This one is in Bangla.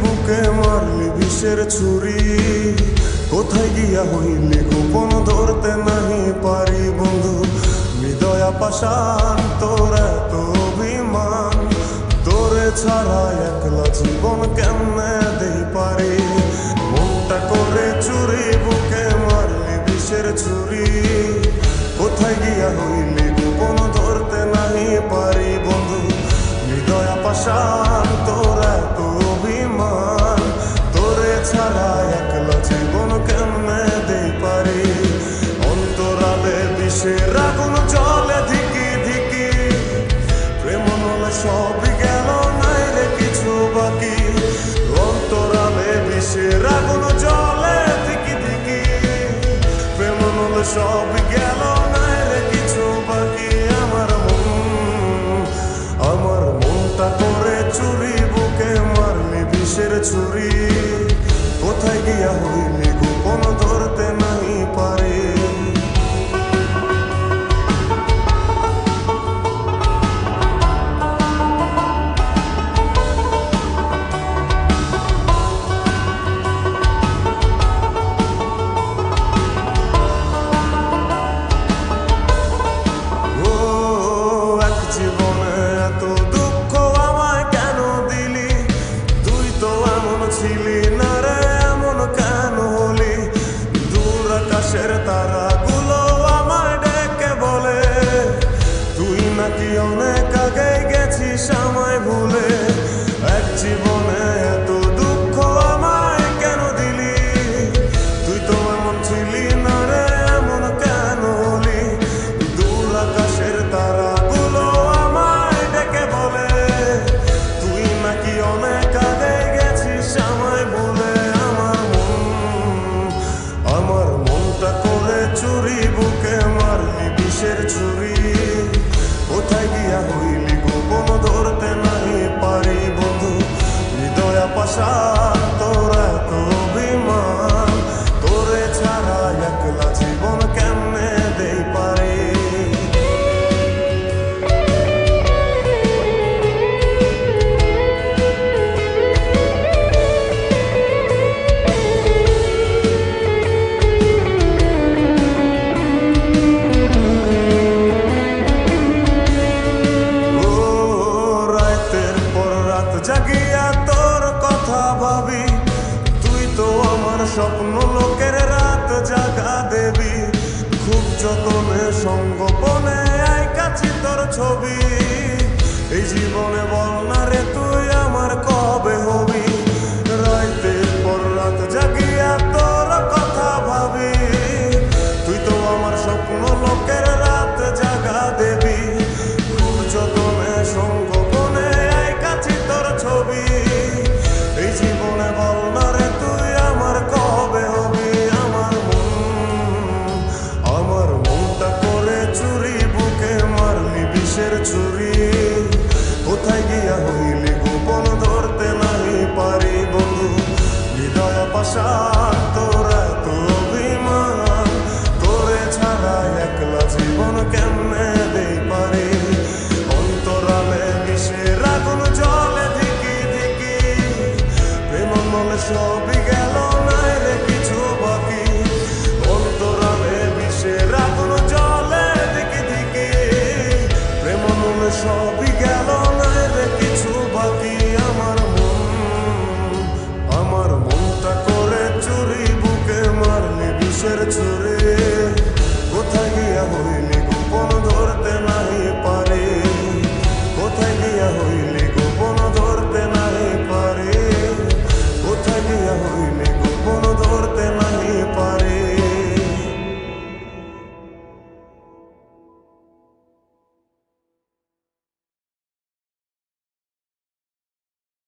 বুকে মারলি বিষের ছুরি, কোথায় গিয়া হইলি গোপন ধরতে নাহি পারি বন্ধু। হৃদয়া পাষাণ তোর এত অভিমান, তোরে ছাড়া একলা জীবন কেমনে দেই পারি। মনটা করে চুরি বুকে মারলি বিষের ছুরি, কোথায় গিয়া হইলি গোপন ধরতে নাহি পারি বন্ধু। হৃদয়া পাষাণ তোর এত অভিমান, তোরে ছাড়া একলা জীবন কেমনে দেই পারি। অন্তরালে বিষের আগুন জ্বলে ধিকি ধিকি, প্রেম নলে সবই গেল নাই রে কিছু বাকি। অন্তরালে বিষের আগুন জ্বলে ধিকি ধিকি, প্রেম নলে সবই গেল নাই রে কিছু বাকি। আমার মনটা করে চুরি বুকে মারলি বিষের ছুরি, কোথায় গিয়া হইলি গোপন ধরতে নাহি পারি। তারাগুলো আমায় ডেকে বলে, তুই নাকি অনেক আগে গেছিস আমায় ভুলে। এক জীবনে এত দুঃখ আমায় কেন দিলি, তুই তো এমন ছিলি না রে এমন কেন হলি। দূর আকাশের তারাগুলো আমায় ডেকে বলে, তুই নাকি অনেক আগে গেছিস আমায় ভুলে। আমার মনটা করে চুরি বুকে মারলি বিষের ছুরি, কোথায় গিয়া হইলি গোপন ধরতে নাহি পারি বন্ধু। হৃদয়া পাষাণ তোর এত অভিমান, তোরে ছাড়া একলা জীবন কেমনে দেই পারি। জাগিয়া তোর কথা ভাবি, তুই তো আমার স্বপ্ন লোকের রাত জাগা দেবী। খুব যতনে সঙ্গোপনে আইকাছি তোর ছবি, এই জীবনে বল না রে তুই আমার কবে হবি। রাতের পর রাত জাগিয়া তোর কথা ভাবি, তুই তো আমার স্বপ্ন লোকের রাত জাগা দেবী। খুব যতনে সঙ্গোপনে আইকাছি তোর ছবি, এই জীবনে বল না রে তুই আমার কবে হবি। আমার মনটা করে চুরি বুকে মারলি বিষের ছুরি, কোথায় গিয়া হইলি গোপন ধরতে নাহি পারি বন্ধু। হৃদয়া পাষাণ তোর এত অভিমান, তোরে ছাড়া একলা জীবন কেমনে দেই পারি। অন্তরালে বিষের আগুন জ্বলে ধিকি ধিকি, প্রেম নলে সব